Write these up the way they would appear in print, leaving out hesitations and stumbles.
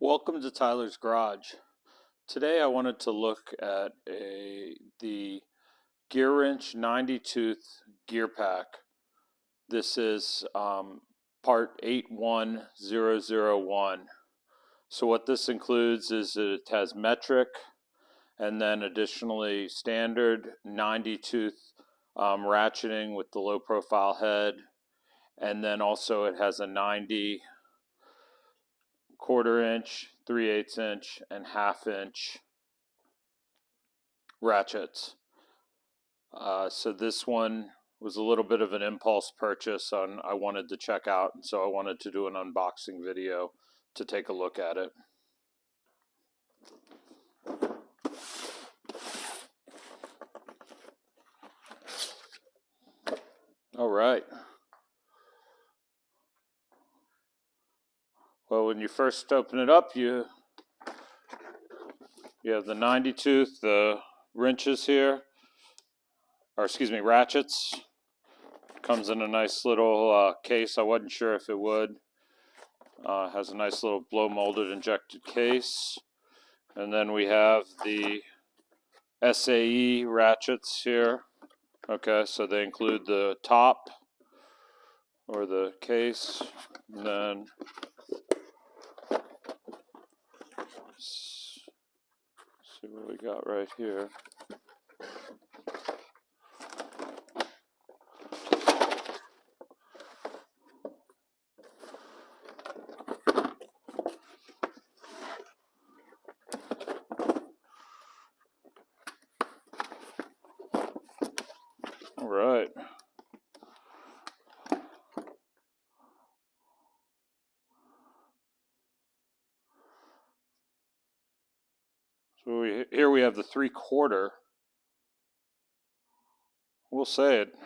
Welcome to Tyler's Garage. Today I wanted to look at the Gearwrench 90 tooth Gearpack. This is part 81001. So what this includes is that it has metric and then additionally standard 90 tooth ratcheting with the low profile head, and then also it has a 90 1/4 inch, 3/8 inch, and 1/2 inch ratchets. So this one was a little bit of an impulse purchase I wanted to check out, and so I wanted to do an unboxing video to take a look at it. All right. Well, when you first open it up, you have the 90 tooth, the wrenches here, or excuse me, ratchets. Comes in a nice little case. I wasn't sure if it would. Has a nice little blow molded injected case. And then we have the SAE ratchets here. Okay, so they include the top or the case. And then let's see what we got right here. All right. So here we have the 3/4. We'll say it.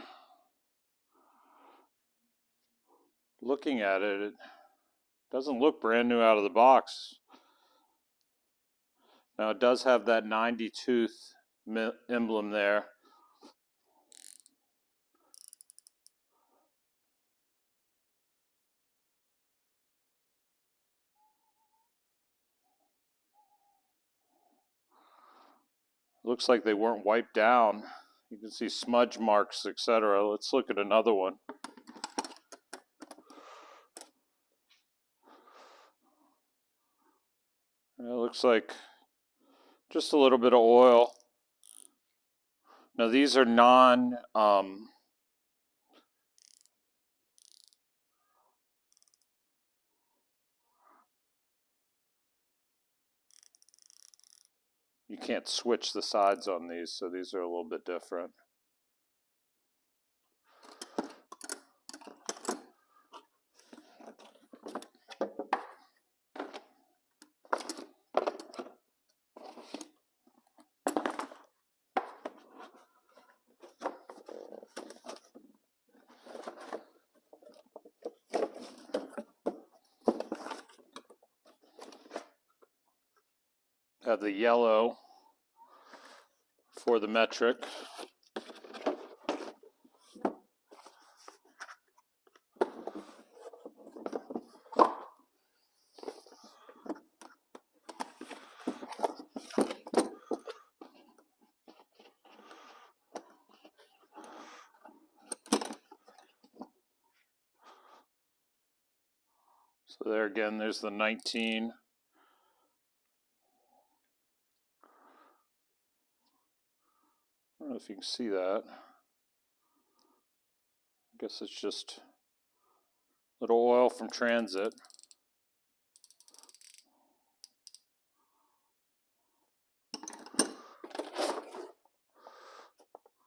Looking at it, it doesn't look brand new out of the box. Now it does have that 90 tooth emblem there. Looks like they weren't wiped down. You can see smudge marks, etc. Let's look at another one. It looks like just a little bit of oil. Now these are you can't switch the sides on these, so these are a little bit different. Have the yellow for the metric. So there again, there's the 19. I don't know if you can see that. I guess it's just a little oil from transit.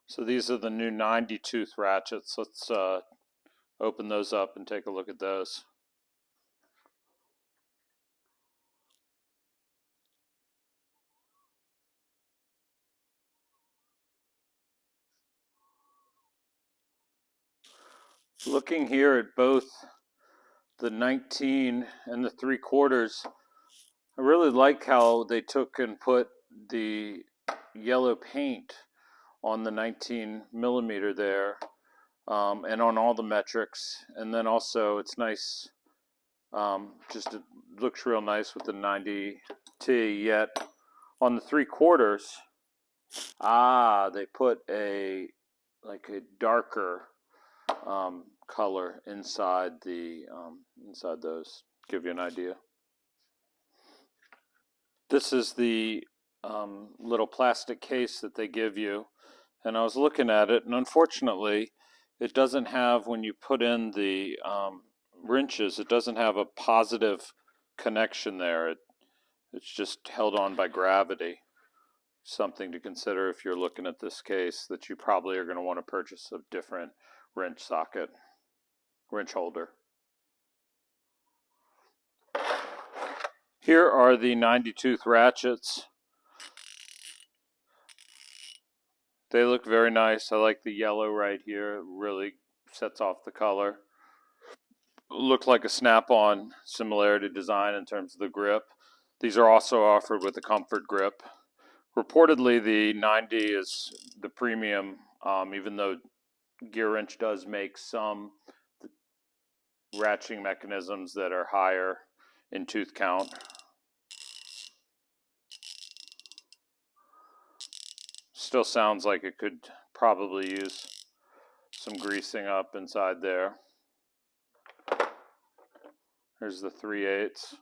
So these are the new 90 tooth ratchets. Let's open those up and take a look at those. Looking here at both the 19 and the 3/4, I really like how they took and put the yellow paint on the 19mm there, and on all the metrics. And then also it's nice Just it looks real nice with the 90T, yet on the 3/4, they put a darker color inside inside those. Give you an idea. This is the little plastic case that they give you, and I was looking at it, and unfortunately, it doesn't have, when you put in the wrenches, it doesn't have a positive connection there. It's just held on by gravity. Something to consider if you're looking at this case, that you probably are going to want to purchase a different wrench holder. Here are the 90-tooth ratchets. They look very nice. I like the yellow right here. It really sets off the color. Look like a snap-on similarity design in terms of the grip. These are also offered with a comfort grip. Reportedly, the 90 is the premium, even though Gearwrench does make some ratcheting mechanisms that are higher in tooth count. Still sounds like it could probably use some greasing up inside there. Here's the 3/8.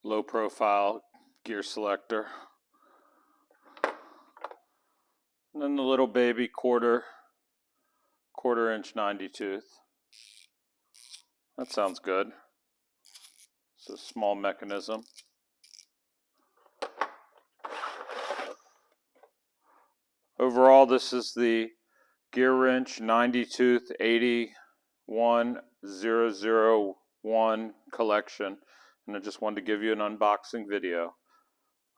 Low profile gear selector. And then the little baby quarter inch 90 tooth. That sounds good. It's a small mechanism. Overall, this is the Gearwrench 90 tooth 81001 collection, and I just wanted to give you an unboxing video.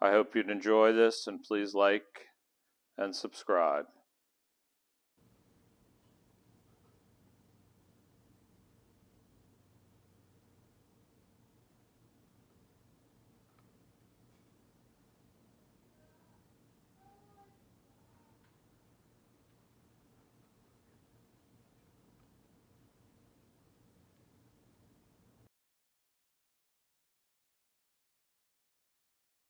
I hope you'd enjoy this, and please like and subscribe.